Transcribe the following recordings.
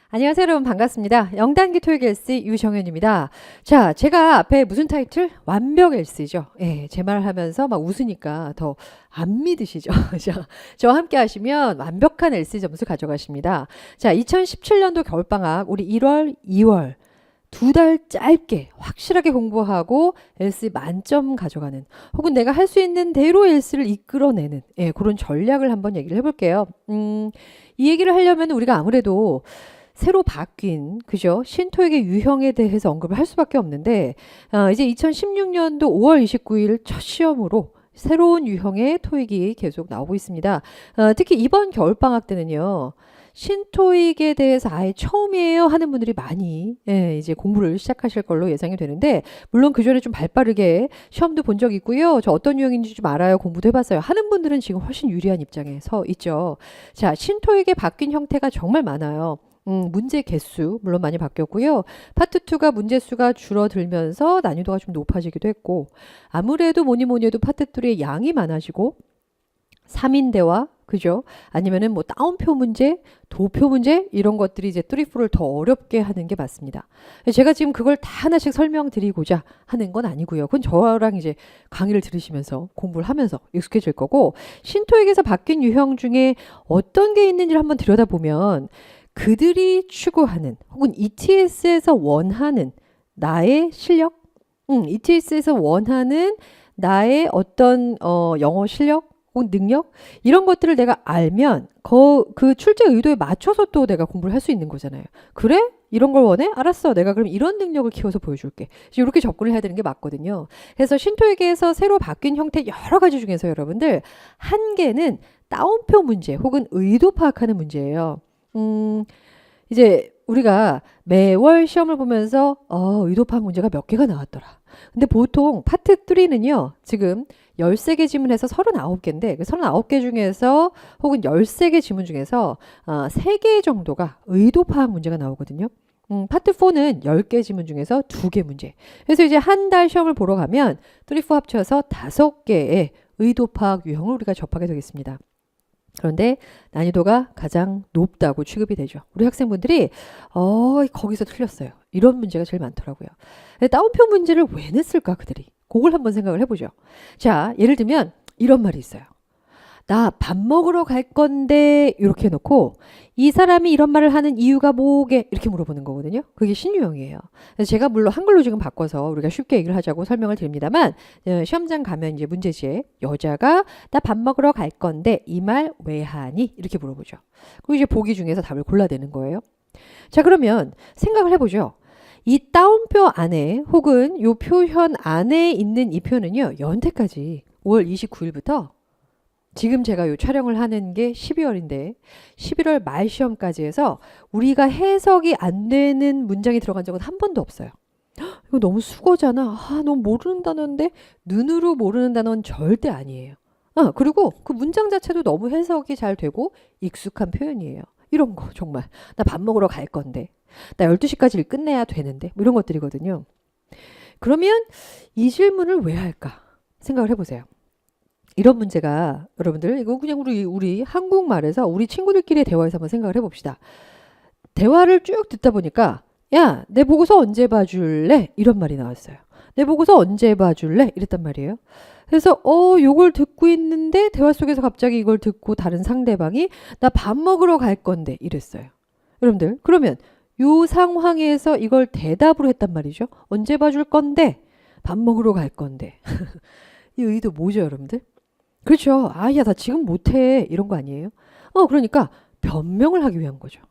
안녕하세요, 여러분. 반갑습니다. 0단기 토익 LC 유정현입니다. 자, 제가 앞에 무슨 타이틀? 완벽 LC죠. 예, 제 말 하면서 막 웃으니까 더 안 믿으시죠? 자, 저와 함께 하시면 완벽한 LC 점수 가져가십니다. 자, 2017년도 겨울방학, 우리 1월, 2월. 2달 짧게 확실하게 공부하고 LC 만점 가져가는 혹은 내가 할 수 있는 대로 LC를 이끌어내는 그런 전략을 한번 얘기를 해볼게요. 이 얘기를 하려면 우리가 아무래도 새로 바뀐 그죠? 신토익의 유형에 대해서 언급을 할 수밖에 없는데 이제 2016년도 5월 29일 첫 시험으로 새로운 유형의 토익이 계속 나오고 있습니다. 특히 이번 겨울방학 때는요. 신토익에 대해서 아예 처음이에요 하는 분들이 많이 이제 공부를 시작하실 걸로 예상이 되는데 물론 그전에 좀 발빠르게 시험도 본 적 있고요. 저 어떤 유형인지 좀 알아요. 공부도 해봤어요. 하는 분들은 지금 훨씬 유리한 입장에 서 있죠. 자, 신토익의 바뀐 형태가 정말 많아요. 문제 개수 물론 많이 바뀌었고요. 파트 2가 문제 수가 줄어들면서 난이도가 좀 높아지기도 했고 아무래도 뭐니 뭐니 해도 파트 3의 양이 많아지고 3인대화 그죠? 아니면은 뭐 따옴표 문제, 도표 문제 이런 것들이 이제 3, 4를 더 어렵게 하는 게 맞습니다. 제가 지금 그걸 다 하나씩 설명드리고자 하는 건 아니고요. 그건 저랑 이제 강의를 들으시면서 공부를 하면서 익숙해질 거고 신토익에서 바뀐 유형 중에 어떤 게 있는지를 한번 들여다보면 그들이 추구하는 혹은 ETS에서 원하는 나의 실력, ETS에서 원하는 나의 어떤 영어 실력 혹은 능력 이런 것들을 내가 알면 그 출제 의도에 맞춰서 또 내가 공부를 할 수 있는 거잖아요. 그래? 이런 걸 원해? 알았어. 내가 그럼 이런 능력을 키워서 보여줄게. 이렇게 접근을 해야 되는 게 맞거든요. 그래서 신토익에서 새로 바뀐 형태 여러 가지 중에서 여러분들 한 개는 따옴표 문제 혹은 의도 파악하는 문제예요. 이제 우리가 매월 시험을 보면서 의도 파악 문제가 몇 개가 나왔더라. 근데 보통 파트 3는요. 지금 13개 지문에서 39개인데 그 39개 중에서 혹은 13개 지문 중에서 3개 정도가 의도 파악 문제가 나오거든요. 파트 4는 10개 지문 중에서 2개 문제. 그래서 이제 한 달 시험을 보러 가면 3, 4 합쳐서 5개의 의도 파악 유형을 우리가 접하게 되겠습니다. 그런데 난이도가 가장 높다고 취급이 되죠. 우리 학생분들이 거기서 틀렸어요. 이런 문제가 제일 많더라고요. 근데 따옴표 문제를 왜 냈을까 그들이? 그걸 한번 생각을 해보죠. 자, 예를 들면 이런 말이 있어요. 나 밥 먹으러 갈 건데 이렇게 해놓고 이 사람이 이런 말을 하는 이유가 뭐게 이렇게 물어보는 거거든요. 그게 신유형이에요. 그래서 제가 물론 한글로 지금 바꿔서 우리가 쉽게 얘기를 하자고 설명을 드립니다만 시험장 가면 이제 문제지에 여자가 나 밥 먹으러 갈 건데 이 말 왜 하니? 이렇게 물어보죠. 그리고 이제 보기 중에서 답을 골라내는 거예요. 자, 그러면 생각을 해보죠. 이 따옴표 안에 혹은 요 표현 안에 있는 이 표현은요. 연태까지 5월 29일부터 지금 제가 요 촬영을 하는 게 12월인데 11월 말 시험까지 해서 우리가 해석이 안 되는 문장이 들어간 적은 한 번도 없어요. 이거 너무 수고잖아. 너무 모르는 단어인데 눈으로 모르는 단어는 절대 아니에요. 그리고 그 문장 자체도 너무 해석이 잘 되고 익숙한 표현이에요. 이런 거 정말. 나 밥 먹으러 갈 건데. 나 12시까지 일 끝내야 되는데. 뭐 이런 것들이거든요. 그러면 이 질문을 왜 할까? 생각을 해보세요. 이런 문제가 여러분들 이거 그냥 우리 한국말에서 우리 친구들끼리의 대화에서 한번 생각을 해봅시다. 대화를 쭉 듣다 보니까 야, 내 보고서 언제 봐줄래? 이런 말이 나왔어요. 내 보고서 언제 봐줄래? 이랬단 말이에요. 그래서 요걸 듣고 있는데 대화 속에서 갑자기 이걸 듣고 다른 상대방이 나 밥 먹으러 갈 건데 이랬어요. 여러분들 그러면 요 상황에서 이걸 대답으로 했단 말이죠. 언제 봐줄 건데 밥 먹으러 갈 건데 이 의도 뭐죠 여러분들? 그렇죠. 야, 나 지금 못해. 이런 거 아니에요? 그러니까 변명을 하기 위한 거죠.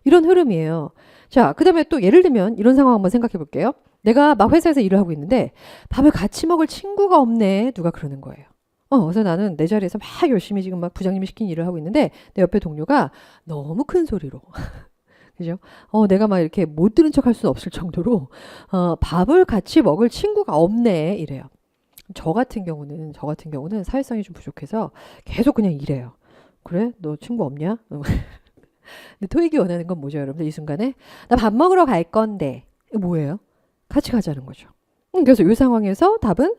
이런 흐름이에요. 자, 그 다음에 또 예를 들면 이런 상황 한번 생각해 볼게요. 내가 막 회사에서 일을 하고 있는데 밥을 같이 먹을 친구가 없네. 누가 그러는 거예요. 그래서 나는 내 자리에서 막 열심히 지금 막 부장님이 시킨 일을 하고 있는데 내 옆에 동료가 너무 큰 소리로 그죠? 내가 막 이렇게 못 들은 척 할 수는 없을 정도로 밥을 같이 먹을 친구가 없네. 이래요. 저 같은 경우는 사회성이 좀 부족해서 계속 그냥 이래요. 그래? 너 친구 없냐? 근데 토익이 원하는 건 뭐죠, 여러분들? 이 순간에 나 밥 먹으러 갈 건데 이거 뭐예요? 같이 가자는 거죠. 그래서 이 상황에서 답은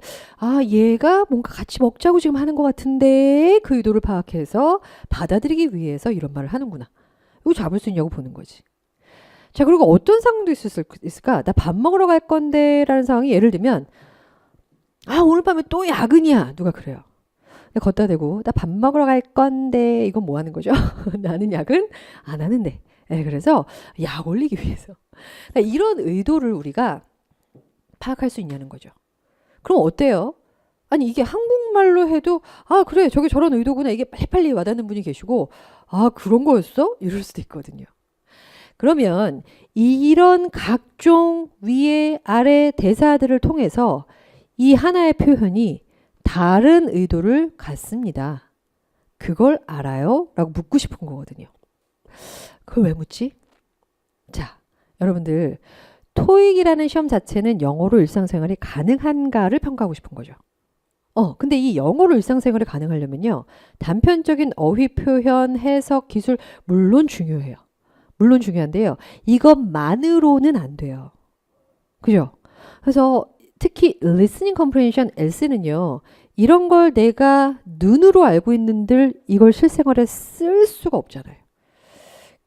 얘가 뭔가 같이 먹자고 지금 하는 것 같은데 그 의도를 파악해서 받아들이기 위해서 이런 말을 하는구나. 이거 잡을 수 있냐고 보는 거지. 자, 그리고 어떤 상황도 있을까? 나 밥 먹으러 갈 건데 라는 상황이 예를 들면 아, 오늘 밤에 또 야근이야. 누가 그래요. 걷다 대고 나 밥 먹으러 갈 건데 이건 뭐 하는 거죠? 나는 야근 안 하는데. 예, 그래서 약 올리기 위해서. 그러니까 이런 의도를 우리가 파악할 수 있냐는 거죠. 그럼 어때요? 아니 이게 한국말로 해도 아 그래 저게 저런 의도구나 이게 빨리빨리 와닿는 분이 계시고 아 그런 거였어? 이럴 수도 있거든요. 그러면 이런 각종 위에 아래 대사들을 통해서 이 하나의 표현이 다른 의도를 갖습니다. 그걸 알아요? 라고 묻고 싶은 거거든요. 그걸 왜 묻지? 자, 여러분들 토익이라는 시험 자체는 영어로 일상생활이 가능한가를 평가하고 싶은 거죠. 근데 이 영어로 일상생활이 가능하려면요. 단편적인 어휘 표현, 해석, 기술 물론 중요해요. 물론 중요한데요. 이것만으로는 안 돼요. 그죠? 그래서 특히 listening comprehension L는요. 이런 걸 내가 눈으로 알고 있는들 이걸 실생활에 쓸 수가 없잖아요.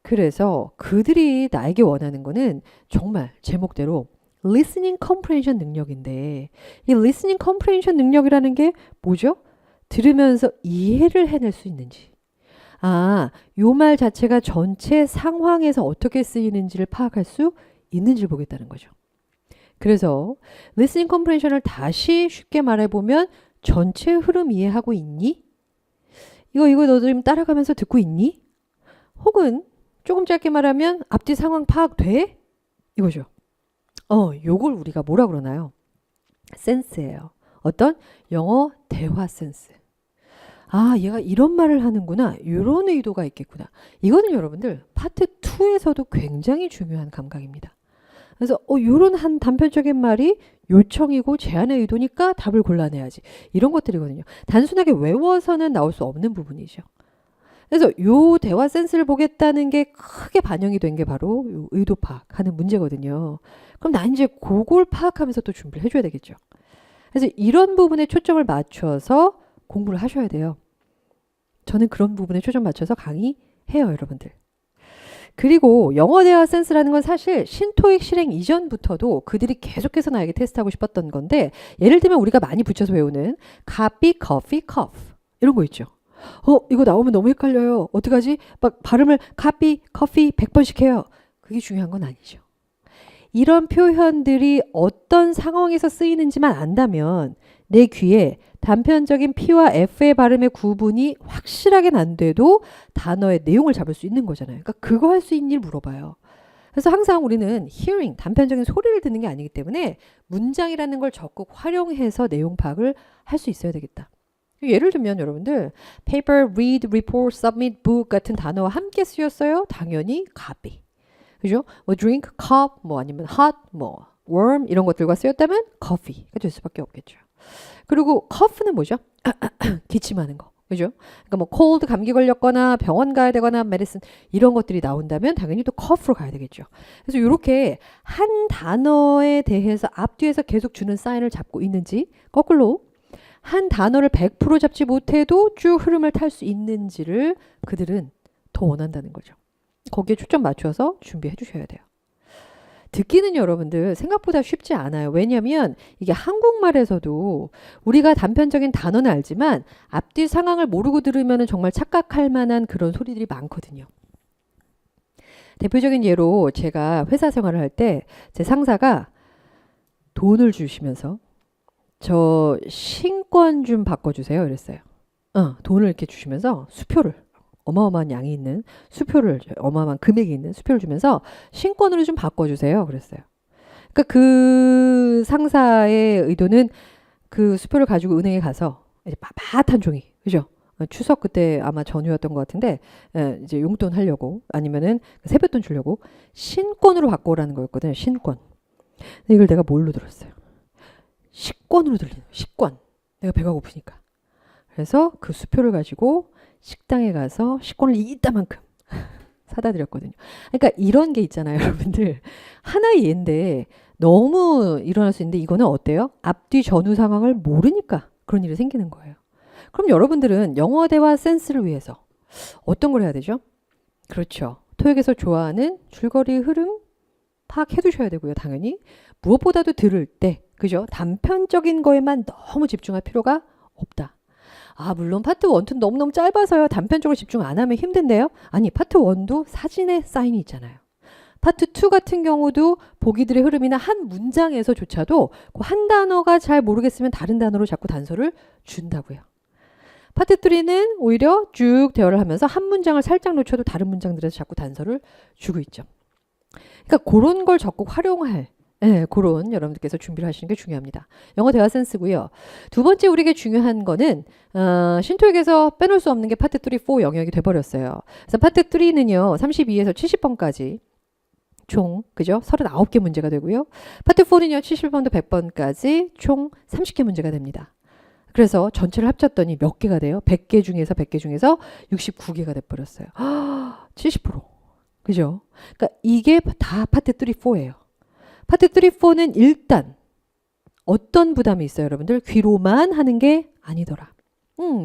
그래서 그들이 나에게 원하는 거는 정말 제목대로 listening comprehension 능력인데 이 listening comprehension 능력이라는 게 뭐죠? 들으면서 이해를 해낼 수 있는지 아, 요 말 자체가 전체 상황에서 어떻게 쓰이는지를 파악할 수 있는지를 보겠다는 거죠. 그래서 listening comprehension을 다시 쉽게 말해보면 전체 흐름 이해하고 있니? 이거 너도 지금 따라가면서 듣고 있니? 혹은 조금 짧게 말하면 앞뒤 상황 파악돼? 이거죠. 요걸 우리가 뭐라 그러나요? 센스예요. 어떤 영어 대화 센스. 아, 얘가 이런 말을 하는구나. 이런 의도가 있겠구나. 이거는 여러분들 파트 2에서도 굉장히 중요한 감각입니다. 그래서 요런 한 단편적인 말이 요청이고 제안의 의도니까 답을 골라내야지. 이런 것들이거든요. 단순하게 외워서는 나올 수 없는 부분이죠. 그래서 요 대화 센스를 보겠다는 게 크게 반영이 된 게 바로 요 의도 파악하는 문제거든요. 그럼 난 이제 그걸 파악하면서 또 준비를 해줘야 되겠죠. 그래서 이런 부분에 초점을 맞춰서 공부를 하셔야 돼요. 저는 그런 부분에 초점 맞춰서 강의해요, 여러분들. 그리고 영어 대화 센스라는 건 사실 신토익 실행 이전부터도 그들이 계속해서 나에게 테스트하고 싶었던 건데 예를 들면 우리가 많이 붙여서 외우는 copy, coffee, cough 이런 거 있죠. 이거 나오면 너무 헷갈려요. 어떡하지? 막 발음을 copy, coffee 100번씩 해요. 그게 중요한 건 아니죠. 이런 표현들이 어떤 상황에서 쓰이는지만 안다면 내 귀에 단편적인 P와 F의 발음의 구분이 확실하게 안 돼도 단어의 내용을 잡을 수 있는 거잖아요. 그러니까 그거 할 수 있니 물어봐요. 그래서 항상 우리는 hearing, 단편적인 소리를 듣는 게 아니기 때문에 문장이라는 걸 적극 활용해서 내용 파악을 할 수 있어야 되겠다. 예를 들면 여러분들 paper, read, report, submit, book 같은 단어와 함께 쓰였어요. 당연히 copy. 그죠? 뭐 drink, cup, 뭐 아니면 hot, 뭐 warm 이런 것들과 쓰였다면 coffee가 될 수밖에 없겠죠. 그리고 cough는 뭐죠? 기침하는 거. 그죠? 그러니까 뭐 cold 감기 걸렸거나 병원 가야 되거나 medicine 이런 것들이 나온다면 당연히 또 cough로 가야 되겠죠. 그래서 이렇게 한 단어에 대해서 앞뒤에서 계속 주는 사인을 잡고 있는지 거꾸로 한 단어를 100% 잡지 못해도 쭉 흐름을 탈 수 있는지를 그들은 더 원한다는 거죠. 거기에 초점 맞춰서 준비해 주셔야 돼요. 듣기는 여러분들 생각보다 쉽지 않아요. 왜냐하면 이게 한국말에서도 우리가 단편적인 단어는 알지만 앞뒤 상황을 모르고 들으면 정말 착각할 만한 그런 소리들이 많거든요. 대표적인 예로 제가 회사 생활을 할 때 제 상사가 돈을 주시면서 저 신권 좀 바꿔주세요 이랬어요. 돈을 이렇게 주시면서 수표를 어마어마한 양이 있는 수표를 어마어마한 금액이 있는 수표를 주면서 신권으로 좀 바꿔주세요 그랬어요. 그러니까 그 상사의 의도는 그 수표를 가지고 은행에 가서 이제 빳빳한 종이 그죠? 추석 그때 아마 전후였던 것 같은데 이제 용돈 하려고 아니면은 세뱃돈 주려고 신권으로 바꿔오라는 거였거든요. 신권. 근데 이걸 내가 뭘로 들었어요? 식권으로 들리는 식권. 내가 배가 고프니까. 그래서 그 수표를 가지고 식당에 가서 식권을 이따만큼 사다 드렸거든요. 그러니까 이런 게 있잖아요, 여러분들. 하나의 예인데 너무 일어날 수 있는데 이거는 어때요? 앞뒤 전후 상황을 모르니까 그런 일이 생기는 거예요. 그럼 여러분들은 영어 대화 센스를 위해서 어떤 걸 해야 되죠? 그렇죠. 토익에서 좋아하는 줄거리 흐름, 파악해 두셔야 되고요. 당연히. 무엇보다도 들을 때, 그죠? 단편적인 거에만 너무 집중할 필요가 없다. 아, 물론 파트 1, 2는 너무너무 짧아서요. 단편적으로 집중 안 하면 힘든데요. 아니, 파트 1도 사진에 사인이 있잖아요. 파트 2 같은 경우도 보기들의 흐름이나 한 문장에서조차도 그 한 단어가 잘 모르겠으면 다른 단어로 자꾸 단서를 준다고요. 파트 3는 오히려 쭉 대화를 하면서 한 문장을 살짝 놓쳐도 다른 문장들에서 자꾸 단서를 주고 있죠. 그러니까 그런 걸 적극 활용할 그런 여러분들께서 준비를 하시는 게 중요합니다. 영어 대화 센스고요. 두 번째 우리에게 중요한 거는 신토익에서 빼놓을 수 없는 게 파트 3, 4 영역이 돼버렸어요. 그래서 파트 3는요. 32에서 70번까지 총 그죠? 39개 문제가 되고요. 파트 4는요. 70번부터 100번까지 총 30개 문제가 됩니다. 그래서 전체를 합쳤더니 몇 개가 돼요? 100개 중에서 69개가 돼버렸어요. 70%. 그죠? 그러니까 이게 다 파트 3, 4예요. 파트 3, 4는 일단 어떤 부담이 있어요, 여러분들? 귀로만 하는 게 아니더라.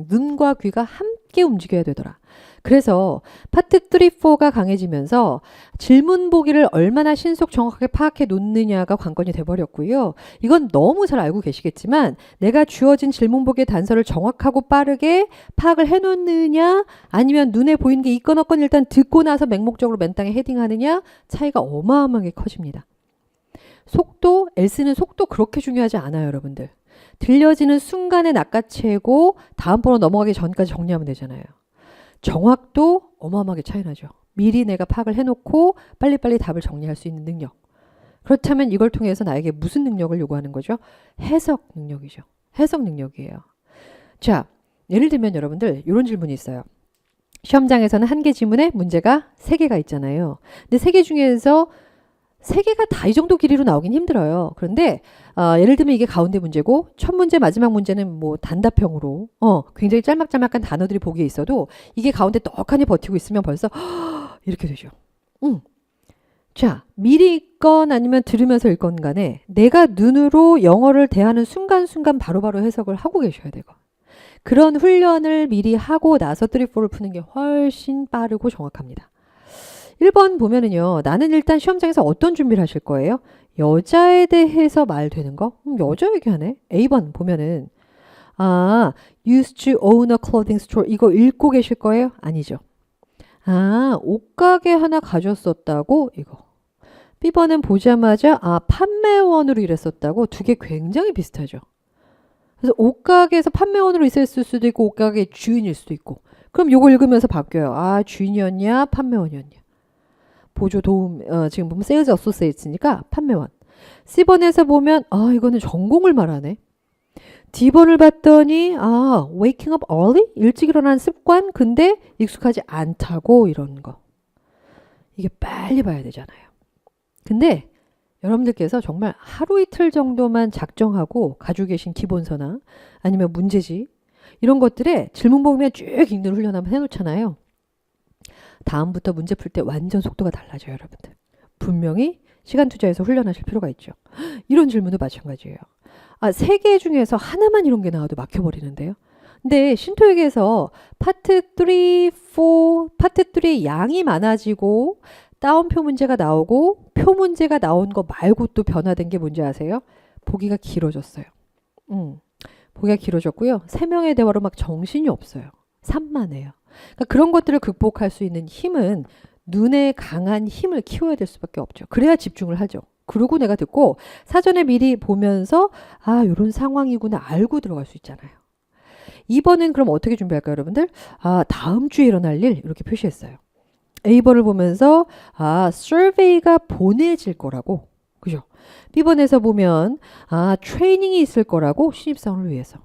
눈과 귀가 함께 움직여야 되더라. 그래서 파트 3, 4가 강해지면서 질문 보기를 얼마나 신속 정확하게 파악해 놓느냐가 관건이 돼버렸고요. 이건 너무 잘 알고 계시겠지만 내가 주어진 질문 보기의 단서를 정확하고 빠르게 파악을 해놓느냐 아니면 눈에 보이는 게 있건 없건 일단 듣고 나서 맹목적으로 맨땅에 헤딩하느냐 차이가 어마어마하게 커집니다. 속도, 엘스는 속도 그렇게 중요하지 않아요, 여러분들. 들려지는 순간에 낚아채고 다음 번호 넘어가기 전까지 정리하면 되잖아요. 정확도 어마어마하게 차이나죠. 미리 내가 파악을 해놓고 빨리빨리 답을 정리할 수 있는 능력. 그렇다면 이걸 통해서 나에게 무슨 능력을 요구하는 거죠? 해석 능력이죠. 해석 능력이에요. 자, 예를 들면 여러분들 이런 질문이 있어요. 시험장에서는 한 개 지문에 문제가 3개가 있잖아요. 근데 3개 중에서 3개가 다 이 정도 길이로 나오긴 힘들어요. 그런데 예를 들면 이게 가운데 문제고 첫 문제 마지막 문제는 뭐 단답형으로 굉장히 짤막짤막한 단어들이 보기에 있어도 이게 가운데 떡하니 버티고 있으면 벌써 이렇게 되죠. 자, 미리 읽건 아니면 들으면서 읽건 간에 내가 눈으로 영어를 대하는 순간순간 바로바로 해석을 하고 계셔야 되고 그런 훈련을 미리 하고 나서 3, 4를 푸는 게 훨씬 빠르고 정확합니다. 1번 보면은요. 나는 일단 시험장에서 어떤 준비를 하실 거예요? 여자에 대해서 말되는 거? 여자 얘기하네. A번 보면은 used to own a clothing store 이거 읽고 계실 거예요? 아니죠. 옷가게 하나 가졌었다고? 이거. B번은 보자마자 판매원으로 일했었다고? 두 개 굉장히 비슷하죠. 그래서 옷가게에서 판매원으로 있었을 수도 있고 옷가게 주인일 수도 있고 그럼 요거 읽으면서 바뀌어요. 주인이었냐 판매원이었냐. 보조 도움 지금 보면 세일즈 어소시에이츠니까 판매원. C번에서 보면 이거는 전공을 말하네. D번을 봤더니 waking up early? 일찍 일어나는 습관? 근데 익숙하지 않다고 이런 거. 이게 빨리 봐야 되잖아요. 근데 여러분들께서 정말 하루 이틀 정도만 작정하고 가지고 계신 기본서나 아니면 문제집 이런 것들에 질문 보면 쭉 읽는 훈련 한번 해놓잖아요. 다음부터 문제 풀 때 완전 속도가 달라져요, 여러분들. 분명히 시간 투자해서 훈련하실 필요가 있죠. 이런 질문도 마찬가지예요. 3개 중에서 하나만 이런 게 나와도 막혀버리는데요. 근데 신토익에서 파트 3, 4, 파트 3의 양이 많아지고 따옴표 문제가 나오고 표 문제가 나온 거 말고 또 변화된 게 뭔지 아세요? 보기가 길어졌어요. 보기가 길어졌고요. 3명의 대화로 막 정신이 없어요. 산만해요. 그러니까 그런 것들을 극복할 수 있는 힘은 눈에 강한 힘을 키워야 될 수밖에 없죠. 그래야 집중을 하죠. 그러고 내가 듣고 사전에 미리 보면서 이런 상황이구나 알고 들어갈 수 있잖아요. 2번은 그럼 어떻게 준비할까요, 여러분들? 다음 주에 일어날 일 이렇게 표시했어요. A번을 보면서 survey가 보내질 거라고. 그죠? B번에서 보면 트레이닝이 있을 거라고 신입사원을 위해서.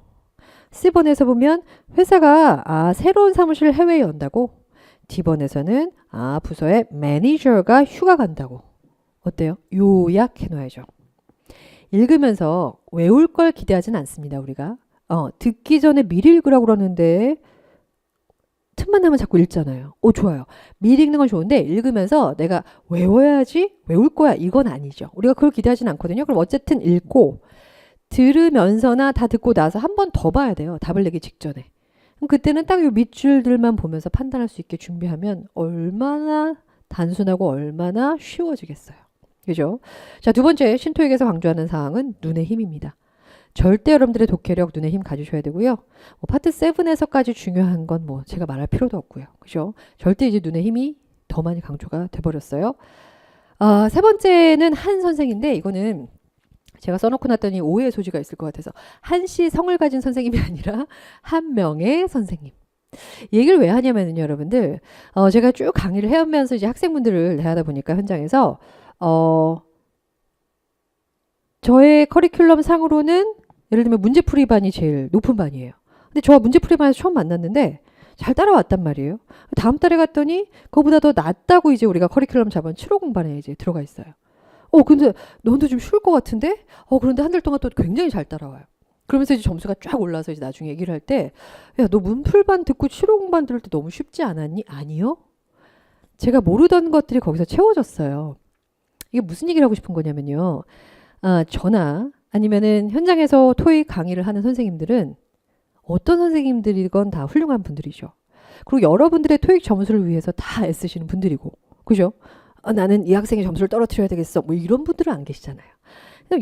C번에서 보면 회사가 새로운 사무실을 해외에 연다고. D번에서는 부서의 매니저가 휴가 간다고. 어때요? 요약해놔야죠. 읽으면서 외울 걸 기대하진 않습니다. 우리가. 듣기 전에 미리 읽으라고 그러는데 틈만 나면 자꾸 읽잖아요. 좋아요. 미리 읽는 건 좋은데 읽으면서 내가 외워야지 외울 거야 이건 아니죠. 우리가 그걸 기대하진 않거든요. 그럼 어쨌든 읽고 들으면서나 다 듣고 나서 한 번 더 봐야 돼요. 답을 내기 직전에. 그럼 그때는 딱 요 밑줄들만 보면서 판단할 수 있게 준비하면 얼마나 단순하고 얼마나 쉬워지겠어요. 그죠? 자, 두 번째 신토익에서 강조하는 사항은 눈의 힘입니다. 절대 여러분들의 독해력, 눈의 힘 가지셔야 되고요. 파트 7에서까지 중요한 건 뭐 제가 말할 필요도 없고요. 그죠? 절대 이제 눈의 힘이 더 많이 강조가 돼버렸어요. 세 번째는 한 선생인데 이거는 제가 써놓고 났더니 오해의 소지가 있을 것 같아서 한씨 성을 가진 선생님이 아니라 한 명의 선생님. 이 얘기를 왜 하냐면요, 여러분들. 제가 쭉 강의를 해오면서 이제 학생분들을 대하다 보니까 현장에서 저의 커리큘럼 상으로는 예를 들면 문제풀이반이 제일 높은 반이에요. 근데 저와 문제풀이반에서 처음 만났는데 잘 따라왔단 말이에요. 다음 달에 갔더니 그거보다 더 낫다고 이제 우리가 커리큘럼 잡은 7호 공반에 이제 들어가 있어요. 근데 너도 좀 쉬울 것 같은데? 그런데 한 달 동안 또 굉장히 잘 따라와요. 그러면서 이제 점수가 쫙 올라서 이제 나중에 얘기를 할 때, 야, 너 문풀반 듣고 7호 공반 들을 때 너무 쉽지 않았니? 아니요. 제가 모르던 것들이 거기서 채워졌어요. 이게 무슨 얘기를 하고 싶은 거냐면요. 저나 아니면은 현장에서 토익 강의를 하는 선생님들은 어떤 선생님들이건 다 훌륭한 분들이죠. 그리고 여러분들의 토익 점수를 위해서 다 애쓰시는 분들이고, 그죠? 나는 이 학생의 점수를 떨어뜨려야 되겠어. 뭐 이런 분들은 안 계시잖아요.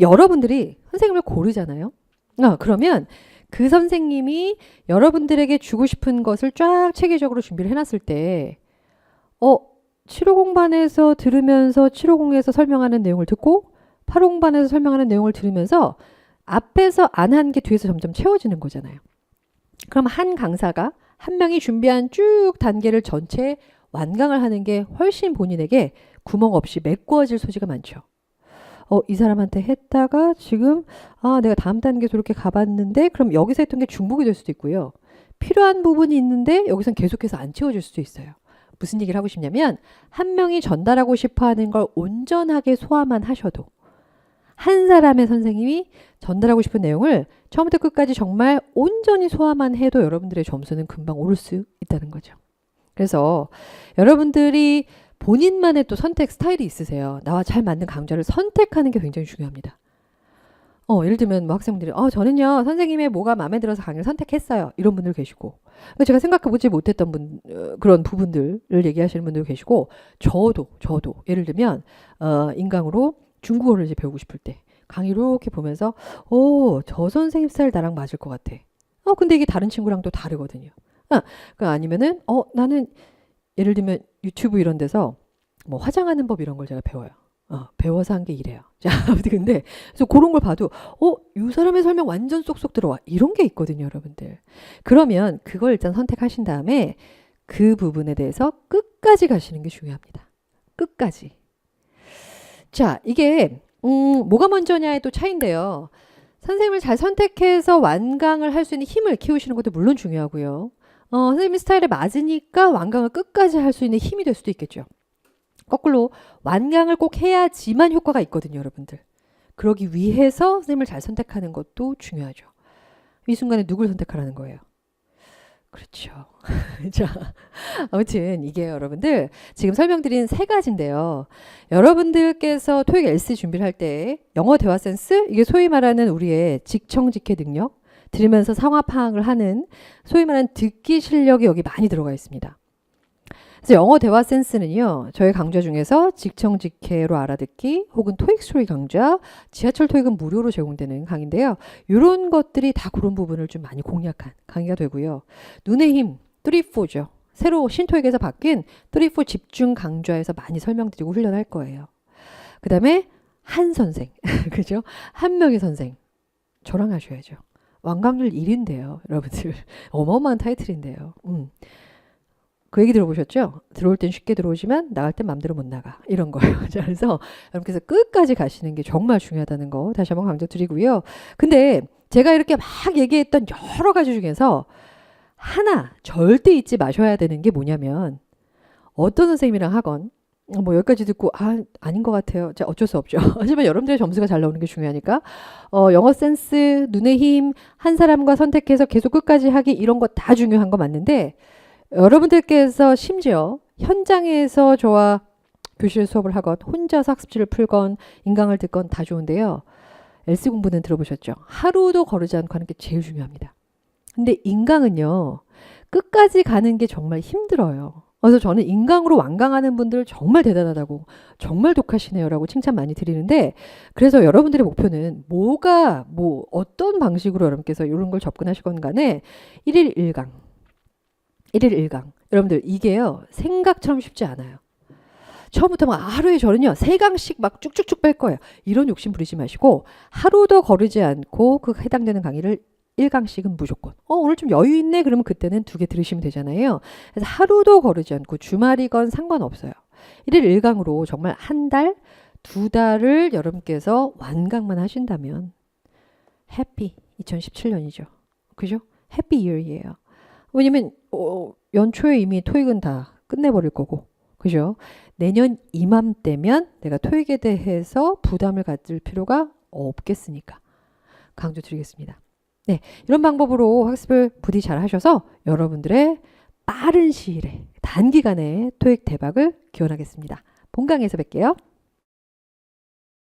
여러분들이 선생님을 고르잖아요. 그러면 그 선생님이 여러분들에게 주고 싶은 것을 쫙 체계적으로 준비를 해놨을 때 750반에서 들으면서 750에서 설명하는 내용을 듣고 850반에서 설명하는 내용을 들으면서 앞에서 안 한 게 뒤에서 점점 채워지는 거잖아요. 그럼 한 강사가 한 명이 준비한 쭉 단계를 전체 완강을 하는 게 훨씬 본인에게 구멍 없이 메꿔질 소지가 많죠. 이 사람한테 했다가 지금 내가 다음 단계 저렇게 가봤는데 그럼 여기서 했던 게 중복이 될 수도 있고요. 필요한 부분이 있는데 여기선 계속해서 안 채워질 수도 있어요. 무슨 얘기를 하고 싶냐면 한 명이 전달하고 싶어하는 걸 온전하게 소화만 하셔도 한 사람의 선생님이 전달하고 싶은 내용을 처음부터 끝까지 정말 온전히 소화만 해도 여러분들의 점수는 금방 오를 수 있다는 거죠. 그래서 여러분들이 본인만의 또 선택 스타일이 있으세요. 나와 잘 맞는 강좌를 선택하는 게 굉장히 중요합니다. 예를 들면 뭐 학생분들이 저는요 선생님의 뭐가 마음에 들어서 강의를 선택했어요. 이런 분들 계시고 제가 생각해보지 못했던 그런 부분들을 얘기하시는 분들 계시고 저도 예를 들면 인강으로 중국어를 이제 배우고 싶을 때 강의 이렇게 보면서 저 선생님 스타일 나랑 맞을 것 같아. 근데 이게 다른 친구랑 또 다르거든요. 아니면은 나는 예를 들면 유튜브 이런 데서 뭐 화장하는 법 이런 걸 제가 배워요. 배워서 한 게 이래요. 자, 근데 그래서 그런 걸 봐도 이 사람의 설명 완전 쏙쏙 들어와. 이런 게 있거든요, 여러분들. 그러면 그걸 일단 선택하신 다음에 그 부분에 대해서 끝까지 가시는 게 중요합니다. 끝까지. 자, 이게 뭐가 먼저냐의 또 차이인데요. 선생님을 잘 선택해서 완강을 할 수 있는 힘을 키우시는 것도 물론 중요하고요. 선생님 스타일에 맞으니까 완강을 끝까지 할 수 있는 힘이 될 수도 있겠죠. 거꾸로 완강을 꼭 해야지만 효과가 있거든요, 여러분들. 그러기 위해서 선생님을 잘 선택하는 것도 중요하죠. 이 순간에 누굴 선택하라는 거예요? 그렇죠. 자, 아무튼 이게 여러분들 지금 설명드린 세 가지인데요. 여러분들께서 토익 LC 준비를 할 때 영어 대화 센스, 이게 소위 말하는 우리의 직청직해 능력, 들으면서 상황 파악을 하는 소위 말하는 듣기 실력이 여기 많이 들어가 있습니다. 그래서 영어 대화 센스는요, 저희 강좌 중에서 직청직해로 알아듣기 혹은 토익 스토리 강좌, 지하철 토익은 무료로 제공되는 강의인데요. 이런 것들이 다 그런 부분을 좀 많이 공략한 강의가 되고요. 눈의 힘, 3-4죠. 새로 신토익에서 바뀐 3-4 집중 강좌에서 많이 설명드리고 훈련할 거예요. 그 다음에 한 선생, 그죠? 한 명의 선생. 저랑 하셔야죠. 완강률 1인데요, 여러분들. 어마어마한 타이틀인데요. 그 얘기 들어보셨죠? 들어올 땐 쉽게 들어오지만 나갈 땐 마음대로 못 나가. 이런 거예요. 그래서 여러분께서 끝까지 가시는 게 정말 중요하다는 거 다시 한번 강조드리고요. 근데 제가 이렇게 막 얘기했던 여러 가지 중에서 하나 절대 잊지 마셔야 되는 게 뭐냐면 어떤 선생님이랑 하건 뭐 여기까지 듣고 아닌 것 같아요. 자, 어쩔 수 없죠. 하지만 여러분들의 점수가 잘 나오는 게 중요하니까 영어 센스, 눈의 힘, 한 사람과 선택해서 계속 끝까지 하기 이런 거 다 중요한 거 맞는데 여러분들께서 심지어 현장에서 저와 교실 수업을 하건 혼자서 학습지를 풀건 인강을 듣건 다 좋은데요. LC 공부는 들어보셨죠? 하루도 거르지 않고 하는 게 제일 중요합니다. 근데 인강은요. 끝까지 가는 게 정말 힘들어요. 그래서 저는 인강으로 완강하는 분들 정말 대단하다고, 정말 독하시네요라고 칭찬 많이 드리는데, 그래서 여러분들의 목표는 뭐가, 뭐, 어떤 방식으로 여러분께서 이런 걸 접근하실 건 간에 1일 1강. 1일 1강. 여러분들, 이게요, 생각처럼 쉽지 않아요. 처음부터 막 하루에 저는요, 3강씩 막 쭉쭉쭉 뺄 거예요. 이런 욕심 부리지 마시고, 하루도 거르지 않고 그 해당되는 강의를 1강씩은 무조건. 오늘 좀 여유 있네? 그러면 그때는 2개 들으시면 되잖아요. 그래서 하루도 거르지 않고 주말이건 상관없어요. 1일 1강으로 정말 한 달, 2달을 여러분께서 완강만 하신다면 해피 2017년이죠. 그죠? 해피 이어이에요. 왜냐면 연초에 이미 토익은 다 끝내버릴 거고. 그죠? 내년 이맘때면 내가 토익에 대해서 부담을 가질 필요가 없겠으니까 강조드리겠습니다. 네, 이런 방법으로 학습을 부디 잘 하셔서 여러분들의 빠른 시일에 단기간에 토익 대박을 기원하겠습니다. 본강에서 뵐게요.